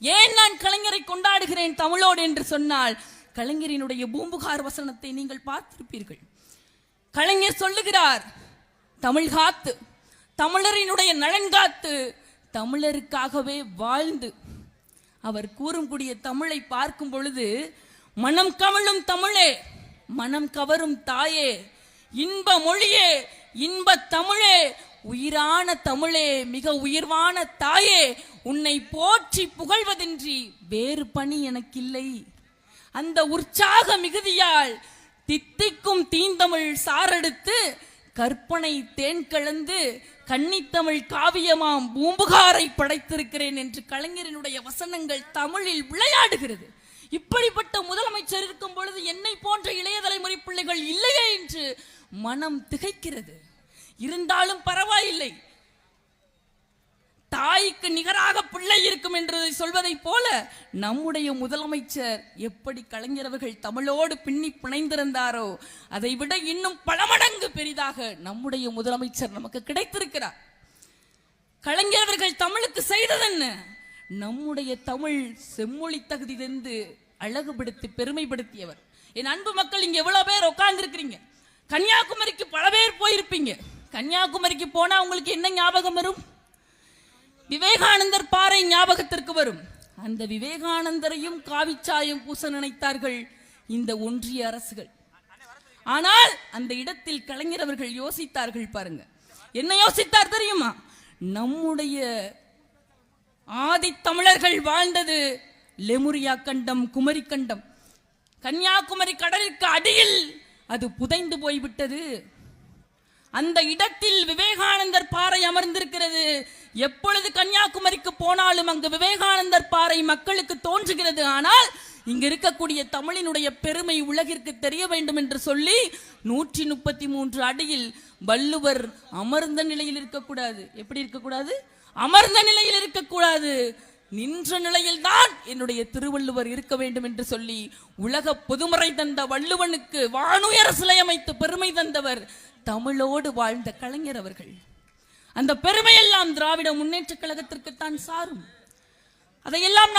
ஏன் நான் கலைஞரை கொண்டாடுகிறேன் தமிழோடு என்று சொன்னால், கலைஞரினுடைய பூம்புகார் வசனத்தை நீங்கள் பார்த்திருப்பீர்கள். கலைஞர் சொல்லுகிறார், தமிழ் காத்து, தமிழரினுடைய நலன் காத்து, தமிழருக்காகவே வாழ்ந்து. அவர் கூறும் தமிழை பார்க்கும் பொழுது, மனம் கமழும் தமிழே, மனம் கவரும் தாயே, இன்ப மொழியே, இன்ப தமிழே, உயிரான தமிழே, மிக உயிர்வான தாயே, உன்னை போற்றி புகழ்வதின்றி வேறு பணி எனக்கில்லை. அந்த உற்சாக மிகுதியால் தித்திக்கும் தீந்தமிழ் சாரெடுத்து கற்பனை தேன் கலந்து கன்னித்தமிழ் காவியமாம் பூம்புகாரை படைத்திருக்கிறேன் என்று கலைஞரினுடைய வசனங்கள் தமிழில் விளையாடுகிறது. இப்படிப்பட்ட முதலமைச்சர் இருக்கும் பொழுது என்னை போன்ற இளைய தலைமுறை பிள்ளைகள் இல்லையே என்று மனம் திகைக்கிறது. இருந்தாலும் பரவாயில்லை, தாய்க்கு நிகராக பிள்ளை இருக்கும் என்று சொல்வதை போல நம்முடைய முதலமைச்சர் எப்படி கலைஞர் அவர்கள் தமிழோடு பின்னி பிணைந்திருந்தாரோ அதை விட இன்னும் பல மடங்கு பெரிதாக நம்முடைய முதலமைச்சர் நமக்கு கிடைத்திருக்கிறார். கலைஞர் அவர்கள் தமிழுக்கு செய்ததென்ன? நம்முடைய தமிழ் செம்மொழி தகுதி தந்து அழகுபடுத்தி பெருமைப்படுத்தியவர். என் அன்பு மக்கள், இங்க எவ்வளவு பேர் உட்கார்ந்து இருக்கிறீங்க? கன்னியாகுமரிக்கு பல பேர் போயிருப்பீங்க. கன்னியாகுமரிக்கு போனா உங்களுக்கு என்ன ஞாபகம் வரும்? விவேகானந்தர் பாறை ஞாபகத்திற்கு வரும். அந்த விவேகானந்தரையும் காவிச்சாயம் பூச நினைத்தார்கள் இந்த ஒன்றிய அரசுகள். ஆனால் அந்த இடத்தில் கலைஞர் அவர்கள் யோசித்தார்கள். பாருங்க, என்ன யோசித்தார் தெரியுமா? நம்முடைய ஆதி தமிழர்கள் வாழ்ந்தது லெமுரியா கண்டம், குமரி கண்டம். கன்னியாகுமரி கடலுக்கு அடியில் அது புதைந்து போய்விட்டது. அந்த இடத்தில் விவேகானந்தர் பாறை அமர்ந்திருக்கிறது. எப்பொழுது கன்னியாகுமரிக்கு போனாலும் அங்கு விவேகானந்தர் பாறை மக்களுக்கு தோன்றுகிறது. ஆனால் இங்க இருக்கக்கூடிய தமிழினுடைய பெருமை உலகிற்கு தெரிய வேண்டும் என்று சொல்லி 133 அடியில் வள்ளுவர் அமர்ந்த நிலையில் இருக்கக்கூடாது. எப்படி இருக்கக்கூடாது? அமர்ந்த நிலையில் இருக்கக்கூடாது, நின்ற நிலையில் தான் என்னுடைய திருவள்ளுவர் இருக்க வேண்டும் என்று சொல்லி உலக பொதுமறை தந்த வள்ளுவனுக்கு வானுயர சிலை அமைத்து பெருமை தந்தவர் தமிழோடு வாழ்ந்த கலைஞர் அவர்கள். அந்த பெருமையெல்லாம் திராவிட முன்னேற்ற கழகத்திற்குத்தான் சாரும். அதையெல்லாம்